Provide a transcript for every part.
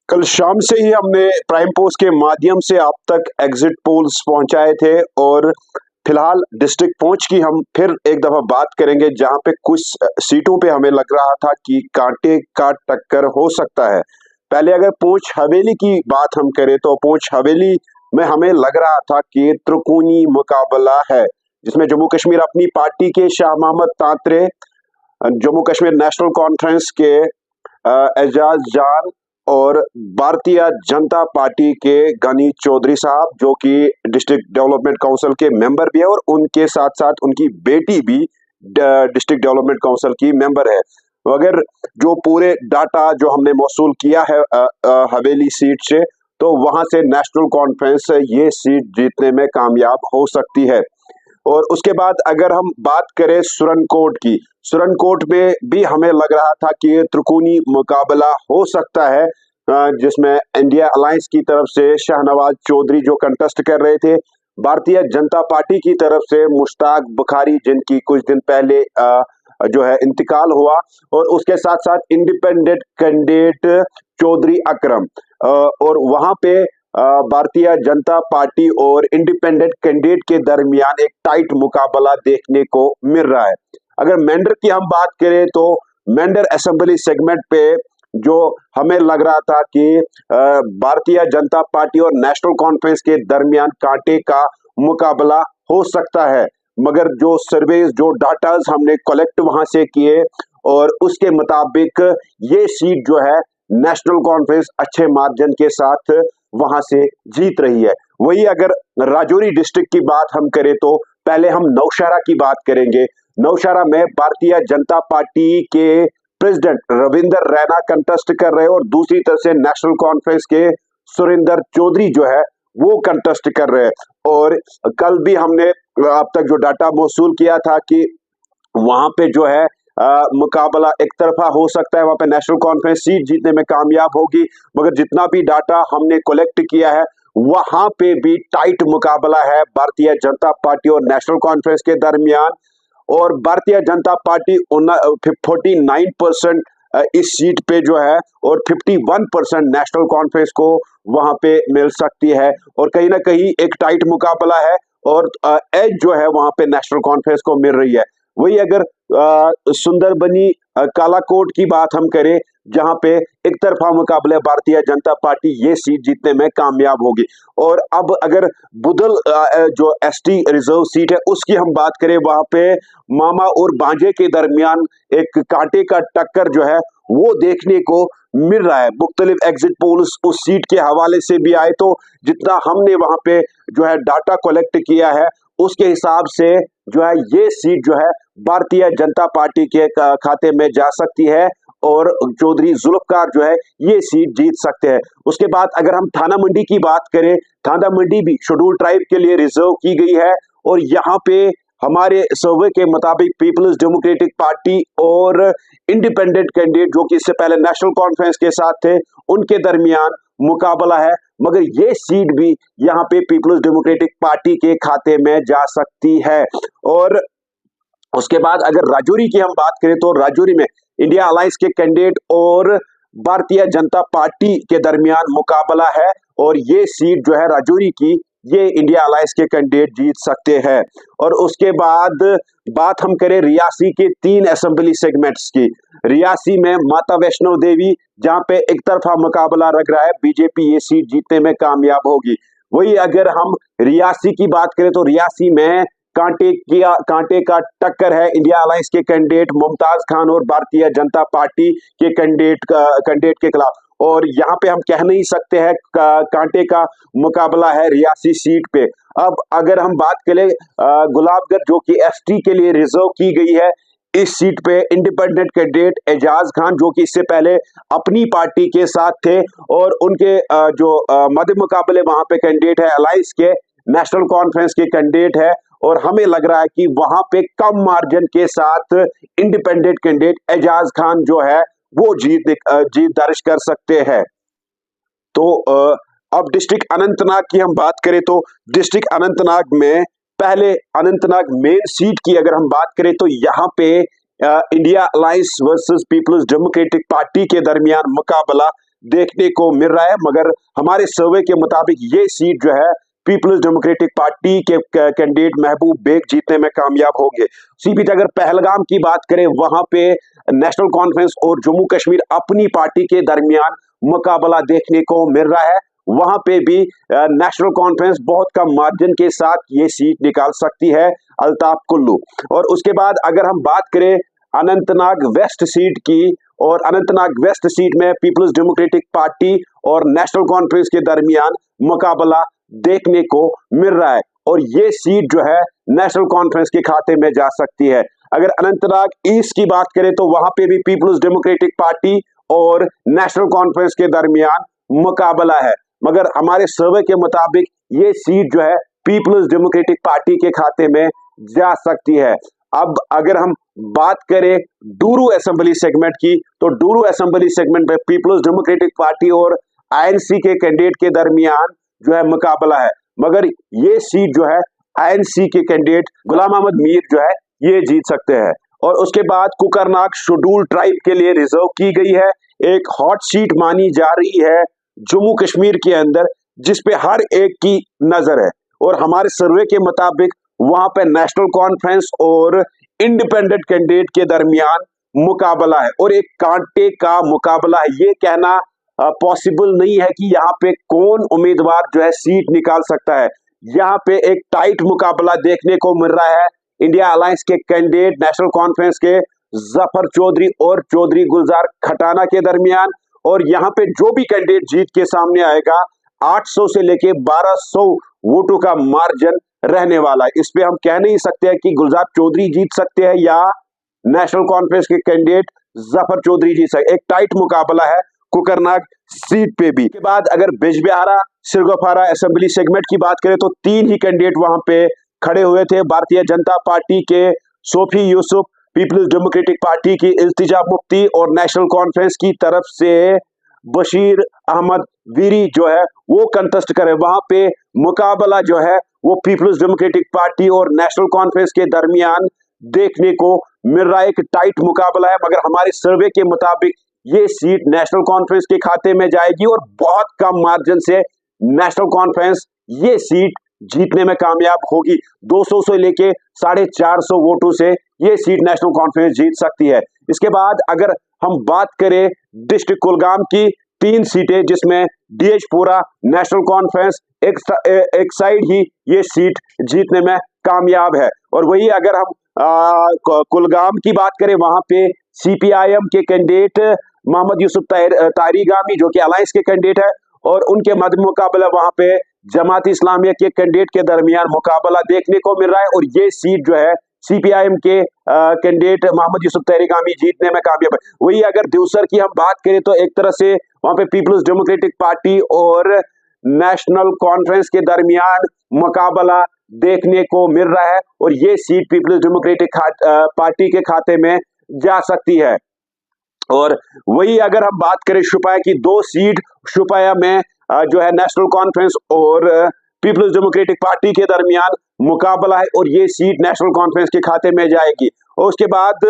कल शाम से ही हमने प्राइम पोस्ट के माध्यम से आप तक एग्जिट पोल्स पहुंचाए थे और फिलहाल डिस्ट्रिक्ट पहुंच की हम फिर एक दफा बात करेंगे, जहां पे कुछ सीटों पे हमें लग रहा था कि कांटे का टक्कर हो सकता है। पहले अगर पूंछ हवेली की बात हम करें तो पूंछ हवेली में हमें लग रहा था कि त्रिकोणीय मुकाबला है, जिसमें जम्मू कश्मीर अपनी पार्टी के शाह मोहम्मद तांत्रे, जम्मू कश्मीर नेशनल कॉन्फ्रेंस के एजाज जान और भारतीय जनता पार्टी के गनी चौधरी साहब, जो कि डिस्ट्रिक्ट डेवलपमेंट काउंसिल के मेंबर भी है और उनके साथ साथ उनकी बेटी भी डिस्ट्रिक्ट डेवलपमेंट काउंसिल की मेंबर है। अगर जो पूरे डाटा जो हमने मौसूल किया है हवेली सीट से, तो वहां से नेशनल कॉन्फ्रेंस ये सीट जीतने में कामयाब हो सकती है। और उसके बाद अगर हम बात करें सुरनकोट की, सुरनकोट में भी हमें लग रहा था कि ये त्रिकोणीय मुकाबला हो सकता है, जिसमें इंडिया अलायंस की तरफ से शाहनवाज चौधरी जो कंटेस्ट कर रहे थे, भारतीय जनता पार्टी की तरफ से मुश्ताक बुखारी, जिनकी कुछ दिन पहले जो है इंतकाल हुआ, और उसके साथ साथ इंडिपेंडेंट कैंडिडेट चौधरी अकरम, और वहां पे भारतीय जनता पार्टी और इंडिपेंडेंट कैंडिडेट के दरमियान एक टाइट मुकाबला देखने को मिल रहा है। अगर मेंढर की हम बात करें तो मेंढर असेंबली सेगमेंट पे जो हमें लग रहा था कि भारतीय जनता पार्टी और नेशनल कॉन्फ्रेंस के दरमियान कांटे का मुकाबला हो सकता है, मगर जो सर्वेज, जो डाटाज हमने कलेक्ट वहां से किए, और उसके मुताबिक ये सीट जो है नेशनल कॉन्फ्रेंस अच्छे मार्जिन के साथ वहां से जीत रही है। वही अगर राजौरी डिस्ट्रिक्ट की बात हम करें तो पहले हम नौशहरा की बात करेंगे। नौशहरा में भारतीय जनता पार्टी के प्रेसिडेंट रविंदर रैना कंटेस्ट कर रहे हैं, और दूसरी तरफ से नेशनल कॉन्फ्रेंस के सुरेंद्र चौधरी जो है वो कंटेस्ट कर रहे हैं। और कल भी हमने अब तक जो डाटा मौसूल किया था कि वहां पे जो है मुकाबला एक तरफा हो सकता है, वहां पे नेशनल कॉन्फ्रेंस सीट जीतने में कामयाब होगी, मगर जितना भी डाटा हमने कलेक्ट किया है वहां पे भी टाइट मुकाबला है भारतीय जनता पार्टी और नेशनल कॉन्फ्रेंस के दरमियान। और भारतीय जनता पार्टी 49% इस सीट पे जो है, और 51% नेशनल कॉन्फ्रेंस को वहां पे मिल सकती है, और कहीं ना कहीं एक टाइट मुकाबला है, और एज जो है वहां पे नेशनल कॉन्फ्रेंस को मिल रही है। वही अगर सुंदरबनी कालाकोट की बात हम करें, जहां पे एक तरफा मुकाबले भारतीय जनता पार्टी ये सीट जीतने में कामयाब होगी। और अब अगर बुदल जो एसटी रिजर्व सीट है उसकी हम बात करें, वहां पे मामा और भांजे के दरमियान एक कांटे का टक्कर जो है वो देखने को मिल रहा है। मुख्तलिफ एग्जिट पोल्स उस सीट के हवाले से भी आए, तो जितना हमने वहां पे जो है डाटा कलेक्ट किया है उसके हिसाब से जो है ये सीट जो है भारतीय जनता पार्टी के खाते में जा सकती है, और चौधरी जुल्फकार जो है ये सीट जीत सकते हैं। उसके बाद अगर हम थाना मंडी की बात करें, थाना मंडी भी शेड्यूल ट्राइब के लिए रिजर्व की गई है, और यहाँ पे हमारे सर्वे के मुताबिक पीपल्स डेमोक्रेटिक पार्टी और इंडिपेंडेंट कैंडिडेट जो कि इससे पहले नेशनल कॉन्फ्रेंस के साथ थे, उनके दरमियान मुकाबला है, मगर ये सीट भी यहाँ पे पीपल्स डेमोक्रेटिक पार्टी के खाते में जा सकती है। और उसके बाद अगर राजौरी की हम बात करें तो राजौरी में इंडिया अलायंस के कैंडिडेट और भारतीय जनता पार्टी के दरमियान मुकाबला है, और ये सीट जो है राजौरी की, ये इंडिया अलायंस के कैंडिडेट जीत सकते हैं। और उसके बाद बात हम करें रियासी के 3 असेंबली सेगमेंट्स की। रियासी में माता वैष्णो देवी, जहां पे एक तरफा मुकाबला लग रहा है, बीजेपी ये सीट जीतने में कामयाब होगी। वही अगर हम रियासी की बात करें तो रियासी में कांटे का टक्कर है इंडिया अलायंस के कैंडिडेट मुमताज खान और भारतीय जनता पार्टी के कैंडिडेट के खिलाफ, और यहाँ पे हम कह नहीं सकते हैं कांटे का मुकाबला है रियासी सीट पे। अब अगर हम बात करें गुलाबगढ़ जो कि एसटी के लिए रिजर्व की गई है, इस सीट पे इंडिपेंडेंट कैंडिडेट एजाज खान, जो कि इससे पहले अपनी पार्टी के साथ थे, और उनके जो मध्य मुकाबले वहां पे कैंडिडेट है अलायंस के नेशनल कॉन्फ्रेंस के कैंडिडेट है, और हमें लग रहा है कि वहां पे कम मार्जिन के साथ इंडिपेंडेंट कैंडिडेट एजाज खान जो है वो जीत दर्ज कर सकते हैं। तो अब डिस्ट्रिक्ट अनंतनाग की हम बात करें तो डिस्ट्रिक्ट अनंतनाग में पहले अनंतनाग मेन सीट की अगर हम बात करें तो यहाँ पे India alliance versus Peoples Democratic Party के दरमियान मुकाबला देखने को मिल रहा है, मगर हमारे सर्वे के मुताबिक ये सीट जो है पीपल्स डेमोक्रेटिक पार्टी के कैंडिडेट महबूब बेग जीतने में कामयाब होंगे। इसी बीच अगर पहलगाम की बात करें, वहां पे नेशनल कॉन्फ्रेंस और जम्मू कश्मीर अपनी पार्टी के दरमियान मुकाबला देखने को मिल रहा है। वहां पे भी नेशनल कॉन्फ्रेंस बहुत कम मार्जिन के साथ ये सीट निकाल सकती है, अल्ताफ कुल्लू। और उसके बाद अगर हम बात करें अनंतनाग वेस्ट सीट की, और अनंतनाग वेस्ट सीट में पीपल्स डेमोक्रेटिक पार्टी और नेशनल कॉन्फ्रेंस के दरमियान मुकाबला देखने को मिल रहा है, और ये सीट जो है नेशनल कॉन्फ्रेंस के खाते में जा सकती है। अगर अनंतनाग ईस्ट की बात करें तो वहां पे भी पीपल्स डेमोक्रेटिक पार्टी और नेशनल कॉन्फ्रेंस के दरमियान मुकाबला है, मगर हमारे सर्वे के मुताबिक ये सीट जो है पीपल्स डेमोक्रेटिक पार्टी के खाते में जा सकती है। अब अगर हम बात करें डूरू असेंबली सेगमेंट की, तो डूरू असेंबली सेगमेंट में पीपल्स डेमोक्रेटिक पार्टी और आईएनसी के कैंडिडेट के दरमियान जो है मुकाबला है, मगर ये सीट जो है आईएनसी के कैंडिडेट गुलाम अहमद मीर जो है ये जीत सकते हैं। और उसके बाद कुकरनाग शेड्यूल ट्राइब के लिए रिजर्व की गई है, एक हॉट सीट मानी जा रही है जम्मू कश्मीर के अंदर, जिसपे हर एक की नजर है। और हमारे सर्वे के मुताबिक वहां पे नेशनल कॉन्फ्रेंस और इंडिपेंडेंट कैंडिडेट के दरमियान मुकाबला है, और एक कांटे का मुकाबला है। ये कहना पॉसिबल नहीं है कि यहाँ पे कौन उम्मीदवार जो है सीट निकाल सकता है। यहाँ पे एक टाइट मुकाबला देखने को मिल रहा है इंडिया अलायंस के कैंडिडेट नेशनल कॉन्फ्रेंस के जफर चौधरी और चौधरी गुलजार खटाना के दरमियान। और यहाँ पे जो भी कैंडिडेट जीत के सामने आएगा 800 से लेके 1200 वोटों का मार्जिन रहने वाला है। इस पे हम कह नहीं सकते हैं कि गुलजार चौधरी जीत सकते हैं या नेशनल कॉन्फ्रेंस के कैंडिडेट जफर चौधरी जीत सकते। एक टाइट मुकाबला है कुकरनाग सीट पे भी। के बाद अगर बिजबिहारा सिरगोफारा असेंबली सेगमेंट की बात करें तो 3 ही कैंडिडेट वहां पे खड़े हुए थे। भारतीय जनता पार्टी के सोफी यूसुफ, पीपल्स डेमोक्रेटिक पार्टी की इल्तिजा मुफ्ती और नेशनल कॉन्फ्रेंस की तरफ से बशीर अहमद वीरी जो है वो कंटेस्ट करे। वहां पे मुकाबला जो है वो पीपल्स डेमोक्रेटिक पार्टी और नेशनल कॉन्फ्रेंस के दरमियान देखने को मिल रहा है। एक टाइट मुकाबला है, मगर हमारे सर्वे के मुताबिक ये सीट नेशनल कॉन्फ्रेंस के खाते में जाएगी और बहुत कम मार्जिन से नेशनल कॉन्फ्रेंस ये सीट जीतने में कामयाब होगी। 200 से लेके 450 वोटों से ये सीट नेशनल कॉन्फ्रेंस जीत सकती है। इसके बाद अगर हम बात करें डिस्ट्रिक्ट कुलगाम की, 3 सीटें जिसमें डीएचपुरा नेशनल कॉन्फ्रेंस एक साइड ही ये सीट जीतने में कामयाब है। और वही अगर हम कुलगाम की बात करें, वहां पे सीपीआईएम के कैंडिडेट मोहम्मद यूसुफ तारिगामी जो कि अलायंस के कैंडिडेट है, और उनके मध्य मुकाबला वहां पे जमात इस्लामिया के कैंडिडेट के दरमियान मुकाबला देखने को मिल रहा है। और ये सीट जो है सीपीआईएम के कैंडिडेट मोहम्मद यूसुफ तारिगामी जीतने में कामयाब है। वही अगर दूसर की हम बात करें तो एक तरह से वहां पे पीपल्स डेमोक्रेटिक पार्टी और नेशनल कॉन्फ्रेंस के दरमियान मुकाबला देखने को मिल रहा है, और ये सीट पीपल्स डेमोक्रेटिक पार्टी के खाते में जा सकती है। और वही अगर हम बात करें शुपाया की, 2 सीट शुपाया में जो है नेशनल कॉन्फ्रेंस और पीपल्स डेमोक्रेटिक पार्टी के दरमियान मुकाबला है, और ये सीट नेशनल कॉन्फ्रेंस के खाते में जाएगी। और उसके बाद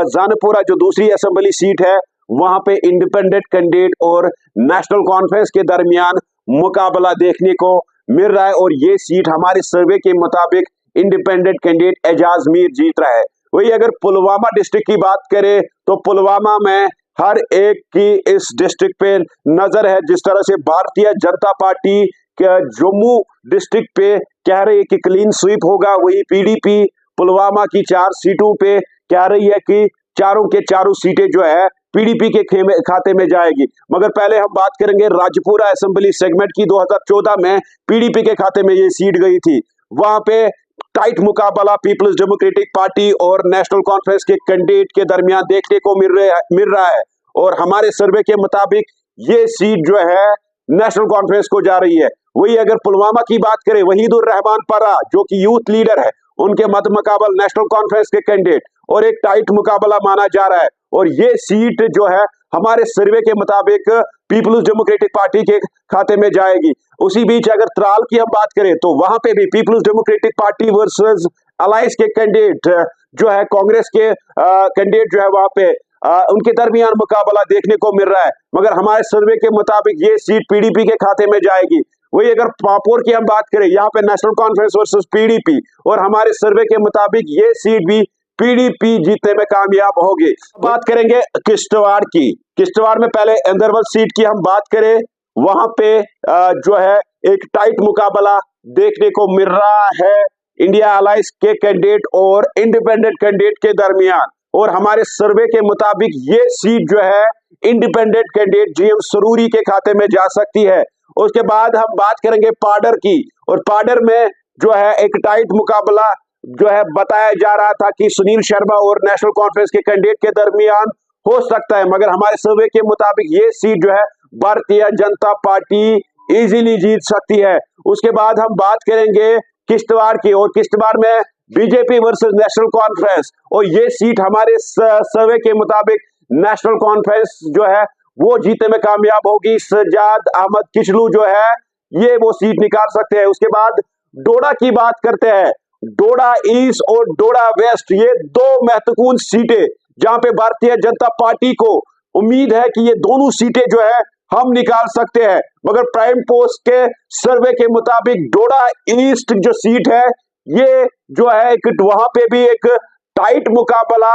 जानपुरा जो दूसरी असेंबली सीट है, वहां पे इंडिपेंडेंट कैंडिडेट और नेशनल कॉन्फ्रेंस के दरमियान मुकाबला देखने को मिल रहा है, और ये सीट हमारे सर्वे के मुताबिक इंडिपेंडेंट कैंडिडेट एजाज मीर जीत रहा है। वही अगर पुलवामा डिस्ट्रिक्ट की बात करें तो पुलवामा में हर एक की इस डिस्ट्रिक्ट पे नजर है। जिस तरह से भारतीय जनता पार्टी जम्मू डिस्ट्रिक्ट पे कह रही है कि क्लीन स्वीप होगा, वही पीडीपी पुलवामा की 4 सीटों पे कह रही है कि चारों के चारों सीटें जो है पीडीपी के खाते में जाएगी। मगर पहले हम बात करेंगे राजपुरा असेंबली सेगमेंट की। 2014 में पीडीपी के खाते में ये सीट गई थी। वहां पे टाइट मुकाबला पीपल्स डेमोक्रेटिक पार्टी और नेशनल कॉन्फ्रेंस के कैंडिडेट के दरमियान देखने को मिल रहा है, और हमारे सर्वे के मुताबिक ये सीट जो है नेशनल कॉन्फ्रेंस को जा रही है। वही अगर पुलवामा की बात करें, वहीदुर रहमान परा जो कि यूथ लीडर है, उनके मध्य मुकाबला नेशनल कॉन्फ्रेंस के कैंडिडेट, और एक टाइट मुकाबला माना जा रहा है। और ये सीट जो है हमारे सर्वे के मुताबिक पीपल्स डेमोक्रेटिक पार्टी के खाते में जाएगी। उसी बीच अगर त्राल की हम बात करें तो वहां पे भी पीपल्स डेमोक्रेटिक पार्टी वर्सेस अलायंस के कैंडिडेट जो है कांग्रेस के कैंडिडेट जो है वहां पे उनके दरमियान मुकाबला देखने को मिल रहा है, मगर हमारे सर्वे के मुताबिक ये सीट पीडीपी के खाते में जाएगी। वही अगर पापोर की हम बात करें, यहाँ पे नेशनल कॉन्फ्रेंस वर्सेस पीडीपी, और हमारे सर्वे के मुताबिक ये सीट भी पीडीपी जीतने में कामयाब होगी। बात करेंगे किश्तवाड़ की। किश्तवाड़ में पहले अंदरवल सीट की हम बात करें, वहां पे जो है एक टाइट मुकाबला देखने को मिल रहा है इंडिया अलायंस के कैंडिडेट और इंडिपेंडेंट कैंडिडेट के दरमियान। और हमारे सर्वे के मुताबिक ये सीट जो है इंडिपेंडेंट कैंडिडेट जीएम सरूरी के खाते में जा सकती है। उसके बाद हम बात करेंगे पाडर की, और पाडर में जो है एक टाइट मुकाबला जो है बताया जा रहा था कि सुनील शर्मा और नेशनल कॉन्फ्रेंस के कैंडिडेट के दरमियान हो सकता है, मगर हमारे सर्वे के मुताबिक ये सीट जो है भारतीय जनता पार्टी इजीली जीत सकती है। उसके बाद हम बात करेंगे किश्तवाड़ की, और किश्तवाड़ में बीजेपी वर्सेस नेशनल कॉन्फ्रेंस, और ये सीट हमारे सर्वे के मुताबिक नेशनल कॉन्फ्रेंस जो है वो जीतने में कामयाब होगी। सज्जाद अहमद किचलू जो है ये वो सीट निकाल सकते हैं। उसके बाद डोडा की बात करते हैं। डोडा ईस्ट और डोडा वेस्ट, ये दो महत्वपूर्ण सीटें जहां पे भारतीय जनता पार्टी को उम्मीद है कि ये दोनों सीटें जो है हम निकाल सकते हैं, मगर प्राइम पोस्ट के सर्वे के मुताबिक डोडा ईस्ट जो सीट है ये जो है एक वहां पे भी एक टाइट मुकाबला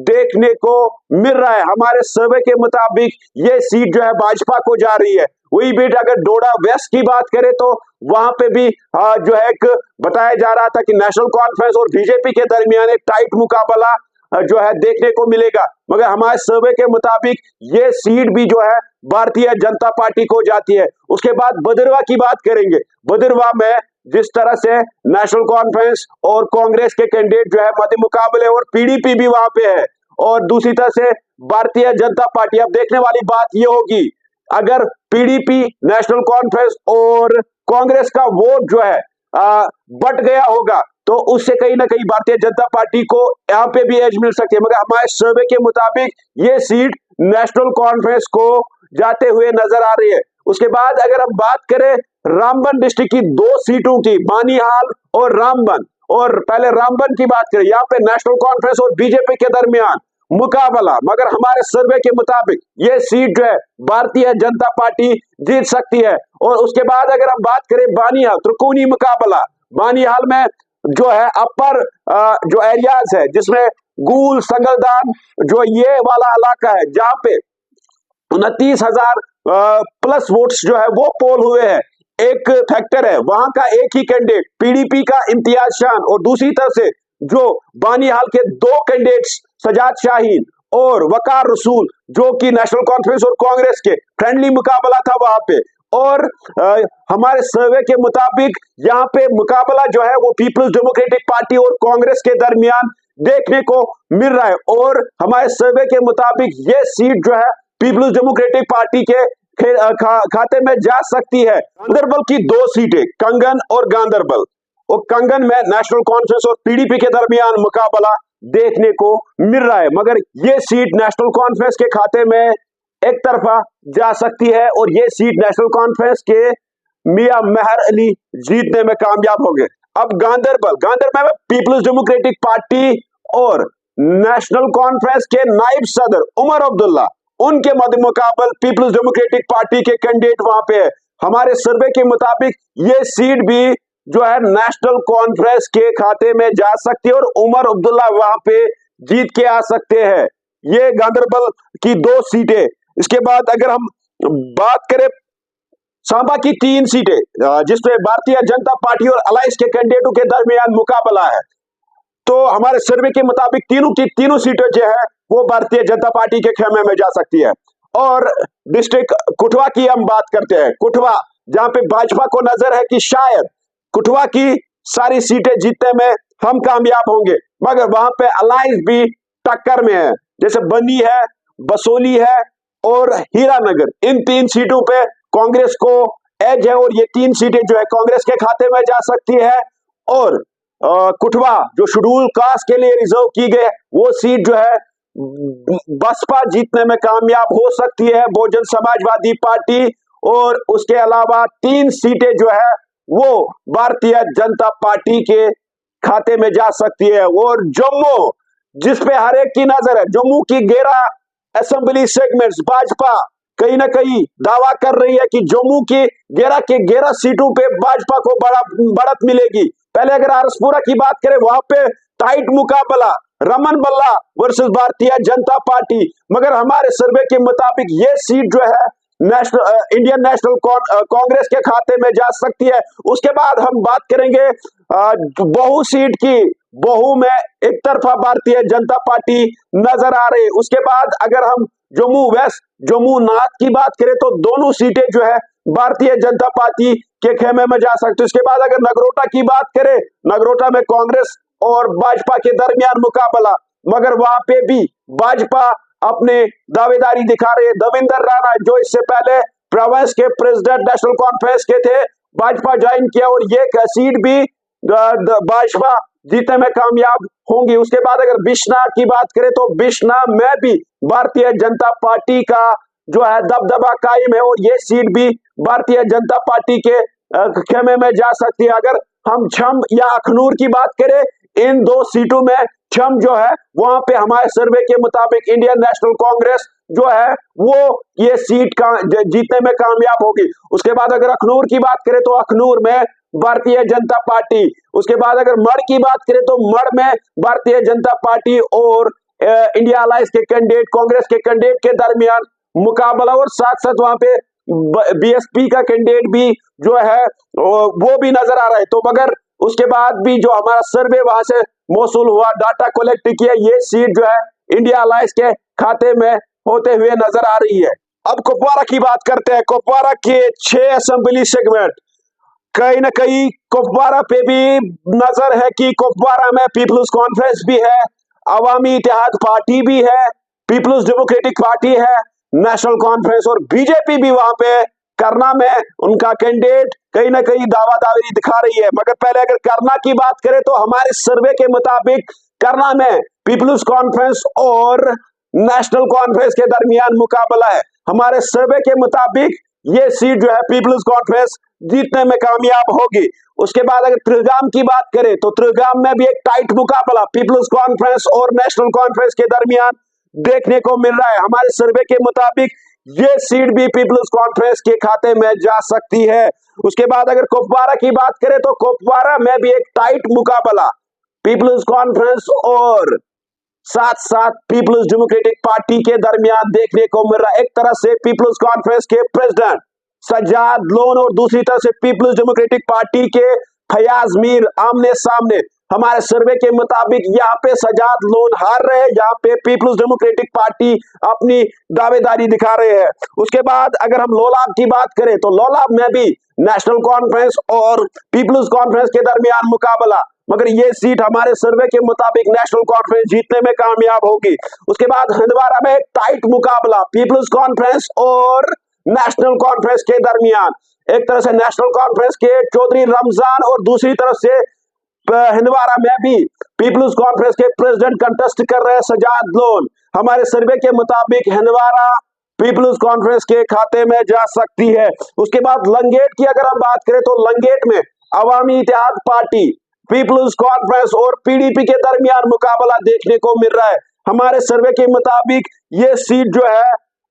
देखने को मिल रहा है। हमारे सर्वे के मुताबिक ये सीट जो है भाजपा को जा रही है। वही बीट अगर डोडा वेस्ट की बात करें तो वहां पे भी जो है एक बताया जा रहा था कि नेशनल कॉन्फ्रेंस और बीजेपी के दरमियान एक टाइट मुकाबला जो है देखने को मिलेगा, मगर हमारे सर्वे के मुताबिक ये सीट भी जो है भारतीय जनता पार्टी को जाती है। उसके बाद भदरवा की बात करेंगे। भदरवा में जिस तरह से नेशनल कॉन्फ्रेंस और कांग्रेस के कैंडिडेट जो है मध्य मुकाबले, और पीडीपी भी वहां पे है, और दूसरी तरह से भारतीय जनता पार्टी। अब देखने वाली बात ये होगी, अगर पीडीपी, नेशनल कॉन्फ्रेंस और कांग्रेस का वोट जो है बट गया होगा तो उससे कहीं ना कहीं भारतीय जनता पार्टी को यहाँ पे भी एज मिल सकती है, मगर हमारे सर्वे के मुताबिक ये सीट नेशनल कॉन्फ्रेंस को जाते हुए नजर आ रही है। उसके बाद अगर हम बात करें रामबन डिस्ट्रिक्ट की दो सीटों की, बानीहाल और रामबन, और पहले रामबन की बात करें, यहाँ पे नेशनल कॉन्फ्रेंस और बीजेपी के दरमियान मुकाबला, मगर हमारे सर्वे के मुताबिक ये सीट जो है भारतीय जनता पार्टी जीत सकती है। और उसके बाद अगर हम बात करें बानीहाल, त्रिकोणीय मुकाबला, बानीहाल में जो है अपर जो एरियाज है जिसमें गूल, संगलदान जो ये वाला इलाका है जहां पे 29,000 प्लस वोट्स जो है वो पोल हुए हैं। एक फैक्टर है वहां का एक ही कैंडिडेट पीडीपी का इम्तियाज शान, और दूसरी तरफ से जो बानीहाल के दो कैंडिडेट्स सजाद शाहीन और वकार रसूल जो कि नेशनल कॉन्फ्रेंस और कांग्रेस के फ्रेंडली मुकाबला था वहां पे। और हमारे सर्वे के मुताबिक यहाँ पे मुकाबला जो है वो पीपल्स डेमोक्रेटिक पार्टी और कांग्रेस के दरमियान देखने को मिल रहा है, और हमारे सर्वे के मुताबिक ये सीट जो है पीपल्स डेमोक्रेटिक पार्टी के खाते में जा सकती है। गांधरबल की दो सीटें, कंगन और गांधरबल, और कंगन में नेशनल कॉन्फ्रेंस और पीडीपी के दरमियान मुकाबला देखने को मिल रहा है, मगर ये सीट नेशनल कॉन्फ्रेंस के खाते में एक तरफा जा सकती है, और ये सीट नेशनल कॉन्फ्रेंस के मियां मेहर अली जीतने में कामयाब होंगे। अब गांधरबल में पीपल्स डेमोक्रेटिक पार्टी और नेशनल कॉन्फ्रेंस के नायब सदर उमर अब्दुल्ला, उनके मध्य मुकाबल पीपल्स डेमोक्रेटिक पार्टी के कैंडिडेट वहां पे है। हमारे सर्वे के मुताबिक ये सीट भी जो है नेशनल कॉन्फ्रेंस के खाते में जा सकती है, और उमर अब्दुल्ला वहां पे जीत के आ सकते हैं। ये गांधरबल की दो सीटें। इसके बाद अगर हम बात करें सांबा की तीन सीटें जिसमें भारतीय जनता पार्टी और अलायंस के कैंडिडेटों के दरमियान मुकाबला है, तो हमारे सर्वे के मुताबिक तीनों की तीनों सीटें जो है वो भारतीय जनता पार्टी के खेमे में जा सकती है। और डिस्ट्रिक्ट कुठवा की हम बात करते हैं। कुठवा जहां पे भाजपा को नजर है कि शायद कुठवा की सारी सीटें जीतने में हम कामयाब होंगे, मगर वहां पे अलायंस भी टक्कर में है, जैसे बनी है, बसोली है और हीरानगर। इन तीन सीटों पे कांग्रेस को एज है, और ये तीन सीटें जो है कांग्रेस के खाते में जा सकती है। और कुठवा जो शेड्यूल कास्ट के लिए रिजर्व की गई वो सीट जो है बसपा जीतने में कामयाब हो सकती है, बहुजन समाजवादी पार्टी, और उसके अलावा तीन सीटें जो है वो भारतीय जनता पार्टी के खाते में जा सकती है। और जम्मू जिसपे हर एक की नजर है, जम्मू की 11 असेंबली सेगमेंट्स भाजपा कहीं ना कहीं दावा कर रही है कि जम्मू की 11 के 11 सीटों पे भाजपा को बढ़त मिलेगी। पहले अगर आरसपुरा की बात करें, वहां पे टाइट मुकाबला, रमन बल्ला वर्सेस भारतीय जनता पार्टी, मगर हमारे सर्वे के मुताबिक ये सीट जो है इंडियन नेशनल कांग्रेस के खाते में जा सकती है। उसके बाद हम बात करेंगे बहु सीट की, बहु में एक तरफा भारतीय जनता पार्टी नजर आ रही है। उसके बाद अगर हम जम्मू वेस्ट, जम्मू नॉर्थ की बात करें तो दोनों सीटें जो है भारतीय जनता पार्टी के खेमे में जा सकती है। उसके बाद अगर नगरोटा की बात करें, नगरोटा में कांग्रेस और भाजपा के दरमियान मुकाबला, मगर वहां पे भी भाजपा अपने दावेदारी दिखा रहे हैं। देवेंद्र राणा जो इससे पहले प्रदेश के प्रेसिडेंट नेशनल कॉन्फ्रेंस के थे, भाजपा ज्वाइन किया और ये सीट भी भाजपा जीतने में कामयाब होंगी। उसके बाद अगर बिश्नाह की बात करें तो बिश्नाह में भी भारतीय जनता पार्टी का जो है दबदबा कायम है और ये सीट भी भारतीय जनता पार्टी के खेमे में जा सकती है। अगर हम छम या अखनूर की बात करें, इन दो सीटों में छम जो है वहां पे हमारे सर्वे के मुताबिक इंडियन नेशनल कांग्रेस जो है वो ये सीट का जीतने में कामयाब होगी। उसके बाद अगर अखनूर की बात करें तो अखनूर में भारतीय जनता पार्टी, उसके बाद अगर मढ़ की बात करें तो मढ़ में भारतीय जनता पार्टी और इंडिया अलायंस के कैंडिडेट, कांग्रेस के कैंडिडेट के दरमियान मुकाबला, और साथ साथ वहां पे बीएसपी का कैंडिडेट भी जो है वो भी नजर आ रहा है। तो मगर उसके बाद भी जो हमारा सर्वे वहां से मौसूल हुआ, डाटा कलेक्ट किया, ये सीट जो है इंडिया अलायंस के खाते में होते हुए नजर आ रही है। अब कुपवारा की बात करते हैं। कुपवारा के 6 असेंबली सेगमेंट, कहीं ना कहीं कुपवारा पे भी नजर है कि कुपवारा में पीपल्स कॉन्फ्रेंस भी है, अवामी इत्तेहाद पार्टी भी है, पीपल्स डेमोक्रेटिक पार्टी है, नेशनल कॉन्फ्रेंस और बीजेपी भी वहां पे करना में उनका कैंडिडेट कहीं ना कहीं दावादारी दिखा रही है। मगर पहले अगर करना की बात करें तो हमारे सर्वे के मुताबिक करना में पीपल्स कॉन्फ्रेंस और नेशनल कॉन्फ्रेंस के दरमियान मुकाबला है। हमारे सर्वे के मुताबिक ये सीट जो है पीपल्स कॉन्फ्रेंस जीतने में कामयाब होगी। उसके बाद अगर त्रिगाम की बात करें तो त्रिगाम में भी एक टाइट मुकाबला पीपल्स कॉन्फ्रेंस और नेशनल कॉन्फ्रेंस के दरमियान देखने को मिल रहा है। हमारे सर्वे के मुताबिक ये सीट भी पीपल्स कॉन्फ्रेंस के खाते में जा सकती है। उसके बाद अगर कुपवारा की बात करें तो कुपवारा में भी एक टाइट मुकाबला पीपल्स कॉन्फ्रेंस और साथ साथ पीपल्स डेमोक्रेटिक पार्टी के दरमियान देखने को मिल रहा है। एक तरह से पीपल्स कॉन्फ्रेंस के प्रेसिडेंट सज्जाद लोन और दूसरी तरफ से पीपल्स डेमोक्रेटिक पार्टी के फयाज मीर आमने सामने। हमारे सर्वे के मुताबिक यहाँ पे सज्जाद लोन हार रहे हैं, यहाँ पे पीपल्स डेमोक्रेटिक पार्टी अपनी दावेदारी दिखा रहे हैं। उसके बाद अगर हम लोलाब की बात करें तो लोलाब में भी नेशनल कॉन्फ्रेंस और पीपल्स कॉन्फ्रेंस के दरमियान मुकाबला, मगर ये सीट हमारे सर्वे के मुताबिक नेशनल कॉन्फ्रेंस जीतने में कामयाब होगी। उसके बाद हंदवाड़ा में टाइट मुकाबला पीपल्स कॉन्फ्रेंस और नेशनल कॉन्फ्रेंस के दरमियान। एक तरफ से नेशनल कॉन्फ्रेंस के चौधरी रमजान और दूसरी तरफ से हंदवाड़ा में भी पीपल्स कॉन्फ्रेंस के प्रेसिडेंट कंटेस्ट कर रहे हैं सज्जाद लोन। हमारे सर्वे के मुताबिक हंदवाड़ा पीपल्स कॉन्फ्रेंस के खाते में जा सकती है। उसके बाद लंगेट की अगर हम बात करें तो लंगेट में अवामी इत्तेहाद पार्टी, पीपल्स कॉन्फ्रेंस और पीडीपी के दरमियान मुकाबला देखने को मिल रहा है। हमारे सर्वे के मुताबिक ये सीट जो है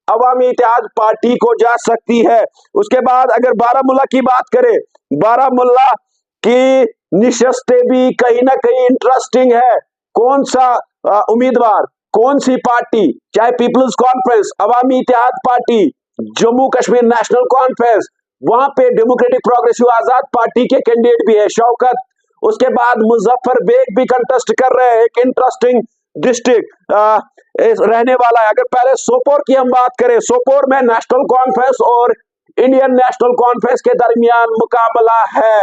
अवामी इत्तेहाद पार्टी को जा सकती है। उसके बाद अगर बारामूला की बात करें, बारामूला की निशस्तें भी कहीं ना कहीं इंटरेस्टिंग है। कौन सा उम्मीदवार, कौन सी पार्टी, चाहे people's conference, Awami Ittehad party, Jammu Kashmir national conference, वहां पे डेमोक्रेटिक प्रोग्रेसिव आजाद पार्टी के कैंडिडेट भी है शौकत। उसके बाद मुजफ्फर बेग भी कंटेस्ट कर रहे हैं, एक इंटरेस्टिंग डिस्ट्रिक्ट रहने वाला है। अगर पहले सोपोर की हम बात करें, सोपोर में नेशनल कॉन्फ्रेंस और इंडियन नेशनल कॉन्फ्रेंस के दरमियान मुकाबला है।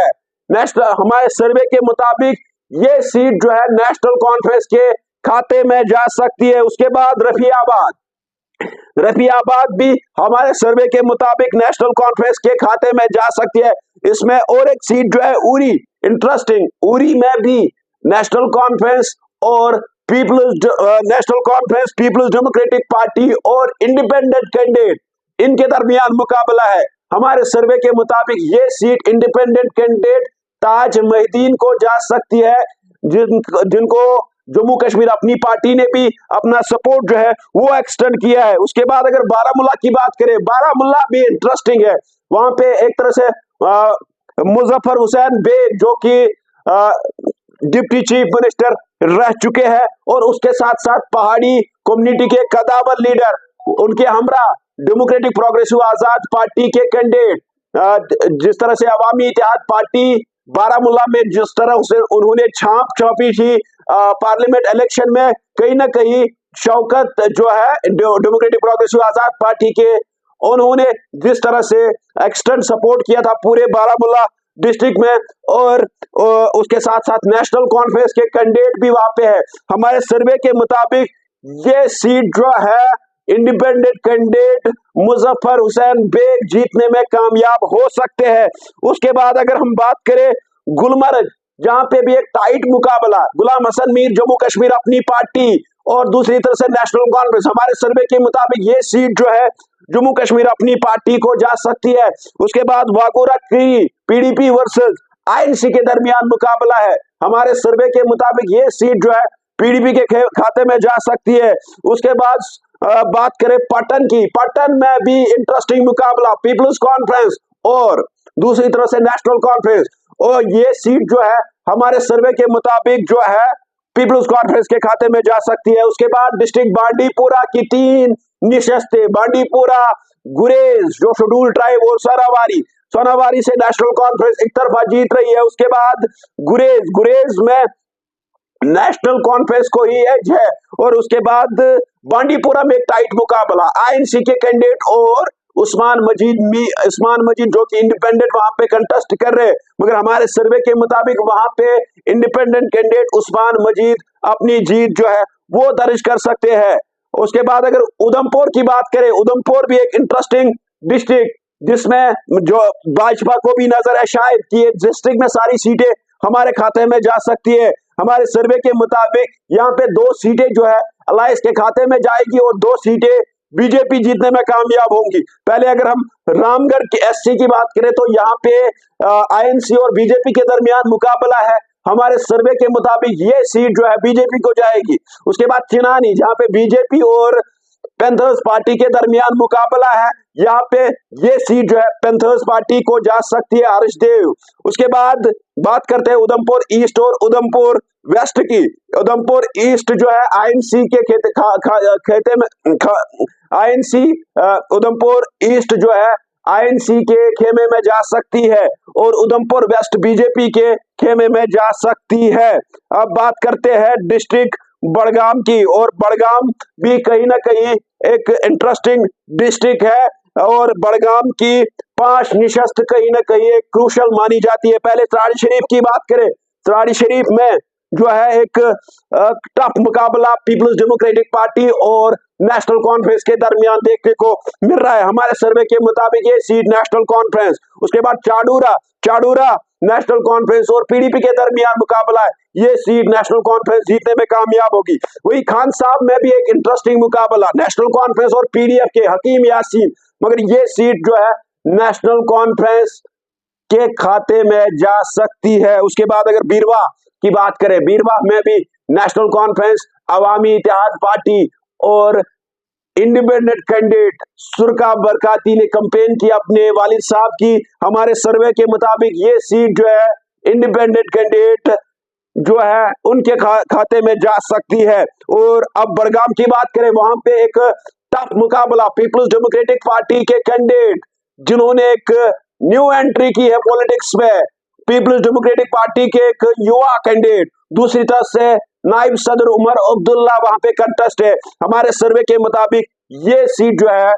नेशनल हमारे सर्वे के मुताबिक ये सीट जो है नेशनल कॉन्फ्रेंस के खाते में जा सकती है। उसके बाद रफियाबाद, रफियाबाद भी हमारे सर्वे के मुताबिक नेशनल कॉन्फ्रेंस के खाते में जा सकती है। इसमें और एक सीट जो है उरी, इंटरेस्टिंग, उरी में भी नेशनल कॉन्फ्रेंस और नेशनल कॉन्फ्रेंस, पीपल्स डेमोक्रेटिक पार्टी और इंडिपेंडेंट कैंडिडेट, इनके दरमियान मुकाबला है। हमारे सर्वे के मुताबिक ये seat independent candidate Taj Mohiuddin को जा सकती है, जिनको जम्मू कश्मीर अपनी पार्टी ने भी अपना सपोर्ट जो है वो एक्सटेंड किया है। उसके बाद अगर बारामूला की बात करें, बारामूला भी इंटरेस्टिंग है। वहां पे एक तरह से मुजफ्फर हुसैन बेग जो कि डिप्टी चीफ मिनिस्टर रह चुके हैं, और उसके साथ साथ पहाड़ी कम्युनिटी के कदावर लीडर, उनके हमरा डेमोक्रेटिक प्रोग्रेसिव आजाद पार्टी के कैंडिडेट, जिस तरह से अवामी इत्तेहाद पार्टी बारामूला में जिस तरह से उन्होंने छाप छापी थी पार्लियामेंट इलेक्शन में, कहीं ना कहीं शौकत जो है डेमोक्रेटिक प्रोग्रेसिव आजाद पार्टी के, उन्होंने जिस तरह से एक्सटेंड सपोर्ट किया था पूरे बारामूला डिस्ट्रिक्ट में, और उसके साथ साथ नेशनल कॉन्फ्रेंस के कैंडिडेट भी वहां पे है। हमारे सर्वे के मुताबिक ये सीट जो है इंडिपेंडेंट कैंडिडेट मुजफ्फर हुसैन बेग जीतने में कामयाब हो सकते हैं। उसके बाद अगर हम बात करें गुलमर्ग, जहां पे भी एक टाइट मुकाबला, गुलाम हसन मीर जम्मू कश्मीर अपनी पार्टी और दूसरी तरफ से नेशनल कॉन्फ्रेंस, हमारे सर्वे के मुताबिक ये सीट जो है जम्मू कश्मीर अपनी पार्टी को जा सकती है। उसके बाद वागोरा की पीडीपी वर्सेस आईएनसी के दरमियान मुकाबला है। हमारे सर्वे के मुताबिक ये सीट जो है पीडीपी के खाते में जा सकती है। उसके बाद बात करें पटन की, पटन में भी इंटरेस्टिंग मुकाबला, पीपल्स कॉन्फ्रेंस और दूसरी तरफ से नेशनल कॉन्फ्रेंस, और ये सीट जो है हमारे सर्वे के मुताबिक जो है पीपल्स कॉन्फ्रेंस के खाते में जा सकती है। उसके बाद डिस्ट्रिक्ट बांडीपुरा की 3 निशस्तें, बांडीपुरा, गुरेज जो शेड्यूल ट्राइब और सोनावारी से नेशनल कॉन्फ्रेंस एक तरफा जीत रही है। उसके बाद गुरेज में नेशनल कॉन्फ्रेंस को ही एज है, और उसके बाद बांडीपुरा में एक टाइट मुकाबला, आईएनसी के कैंडिडेट और उस्मान मजीद जो कि इंडिपेंडेंट वहां पे कंटेस्ट कर रहे हैं, मगर हमारे सर्वे के मुताबिक वहां पे इंडिपेंडेंट कैंडिडेट उस्मान मजीद अपनी जीत जो है वो दर्ज कर सकते हैं। उसके बाद अगर उधमपुर की बात करें, उधमपुर भी एक इंटरेस्टिंग डिस्ट्रिक्ट जिसमें जो भाजपा को भी नजर है शायद कि डिस्ट्रिक्ट में सारी सीटें हमारे खाते में जा सकती है। हमारे सर्वे के मुताबिक यहाँ पे 2 सीटें जो है अलायंस के खाते में जाएगी और 2 सीटें बीजेपी जीतने में कामयाब होंगी। पहले अगर हम रामगढ़ की एससी की बात करें तो यहाँ पे आईएनसी और बीजेपी के दरमियान मुकाबला है। हमारे सर्वे के मुताबिक ये सीट जो है बीजेपी को जाएगी। उसके बाद चिनानी, जहाँ पे बीजेपी और पैंथर्स पार्टी के दरमियान मुकाबला है, यहाँ पे ये सीट जो है पैंथर्स पार्टी को जा सकती है, हर्षदेव। उसके बाद बात करते हैं उधमपुर ईस्ट और उधमपुर वेस्ट की। उधमपुर ईस्ट जो है आईएनसी के खेते में आईएनसी, उधमपुर ईस्ट जो है आईएनसी के खेमे में जा सकती है, और उधमपुर वेस्ट बीजेपी के खेमे में जा सकती है। अब बात करते हैं डिस्ट्रिक्ट बड़गाम की, और बड़गाम भी कहीं ना कहीं एक इंटरेस्टिंग डिस्ट्रिक्ट है, और बड़गाम की 5 निशस्त कहीं ना कहीं एक क्रूशल मानी जाती है। पहले सराड़ी शरीफ की बात करें, सराड़ी शरीफ में जो है एक टफ मुकाबला पीपल्स डेमोक्रेटिक पार्टी और नेशनल कॉन्फ्रेंस के दरमियान देखने को मिल रहा है। हमारे सर्वे के मुताबिक ये सीट नेशनल कॉन्फ्रेंस। उसके बाद चाडूरा नेशनल कॉन्फ्रेंस और पीडीपी के दरमियान मुकाबला है, ये सीट नेशनल कॉन्फ्रेंस जीतने में कामयाब होगी। वही खान साहब में भी एक इंटरेस्टिंग मुकाबला नेशनल कॉन्फ्रेंस और पीडीएफ के हकीम यासीन, मगर ये सीट जो है नेशनल कॉन्फ्रेंस के खाते में जा सकती है। उसके बाद अगर बीरवा की बात करें, बीरवा में भी नेशनल कॉन्फ्रेंस, अवामी इत्तेहाद पार्टी और इंडिपेंडेंट कैंडिडेट सुरका बरकाती ने कंपेन की अपने वालिद साहब की। हमारे सर्वे के मुताबिक ये सीट जो है इंडिपेंडेंट कैंडिडेट जो है उनके खाते में जा सकती है। और अब बड़गाम की बात करें, वहां पे एक टफ मुकाबला पीपल्स डेमोक्रेटिक पार्टी के कैंडिडेट जिन्होंने एक न्यू एंट्री की है पॉलिटिक्स में, पीपल्स डेमोक्रेटिक पार्टी के एक युवा कैंडिडेट, दूसरी तरफ से नायब सदर उमर अब्दुल्ला वहां पे कंटेस्ट है। हमारे सर्वे के मुताबिक ये सीट जो है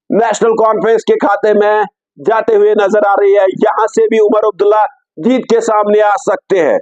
नेशनल कॉन्फ्रेंस के खाते में जाते हुए नजर आ रही है। यहां से भी उमर अब्दुल्ला जीत के सामने आ सकते हैं।